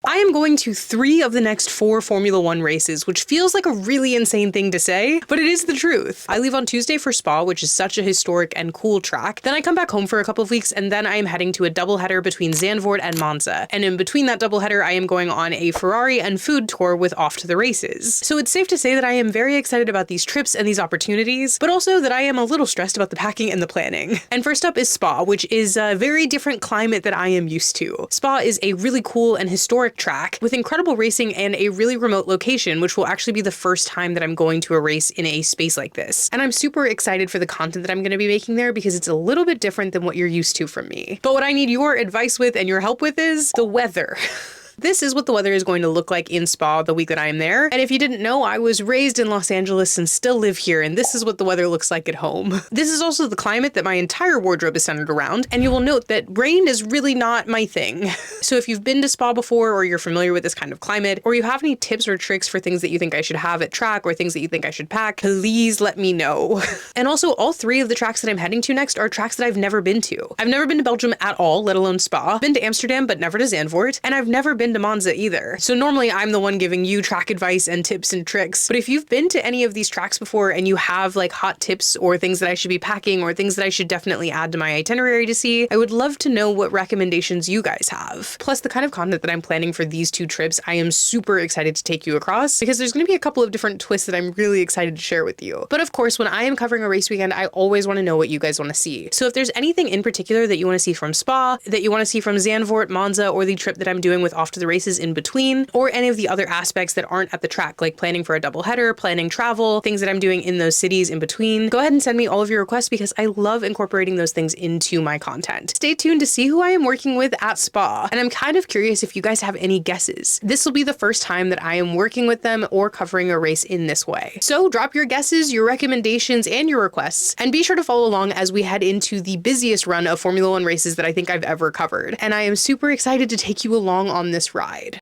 I am going to 3 of the next 4 Formula One races, which feels like a really insane thing to say, but it is the truth. I leave on Tuesday for Spa, which is such a historic and cool track. Then I come back home for a couple of weeks, and then I am heading to a doubleheader between Zandvoort and Monza. And in between that doubleheader, I am going on a Ferrari and food tour with Off to the Races. So it's safe to say that I am very excited about these trips and these opportunities, but also that I am a little stressed about the packing and the planning. And first up is Spa, which is a very different climate that I am used to. Spa is a really cool and historic track with incredible racing and a really remote location, which will actually be the first time that I'm going to a race in a space like this. And I'm super excited for the content that I'm going to be making there because it's a little bit different than what you're used to from me. But what I need your advice with and your help with is the weather. This is what the weather is going to look like in Spa the week that I'm there. And if you didn't know, I was raised in Los Angeles and still live here, and this is what the weather looks like at home. This is also the climate that my entire wardrobe is centered around, and you will note that rain is really not my thing. So if you've been to Spa before, or you're familiar with this kind of climate, or you have any tips or tricks for things that you think I should have at track, or things that you think I should pack, please let me know. And also, all 3 of the tracks that I'm heading to next are tracks that I've never been to. I've never been to Belgium at all, let alone Spa. I've been to Amsterdam, but never to Zandvoort, and I've never been to Monza either. So normally I'm the one giving you track advice and tips and tricks, but if you've been to any of these tracks before and you have like hot tips or things that I should be packing or things that I should definitely add to my itinerary to see, I would love to know what recommendations you guys have. Plus the kind of content that I'm planning for these 2 trips, I am super excited to take you across because there's going to be a couple of different twists that I'm really excited to share with you. But of course, when I am covering a race weekend, I always want to know what you guys want to see. So if there's anything in particular that you want to see from Spa, that you want to see from Zandvoort, Monza, or the trip that I'm doing with Off to the Races in between, or any of the other aspects that aren't at the track, like planning for a double header, planning travel, things that I'm doing in those cities in between, go ahead and send me all of your requests because I love incorporating those things into my content. Stay tuned to see who I am working with at Spa, and I'm kind of curious if you guys have any guesses. This will be the first time that I am working with them or covering a race in this way. So drop your guesses, your recommendations, and your requests, and be sure to follow along as we head into the busiest run of Formula One races that I think I've ever covered. And I am super excited to take you along on this ride.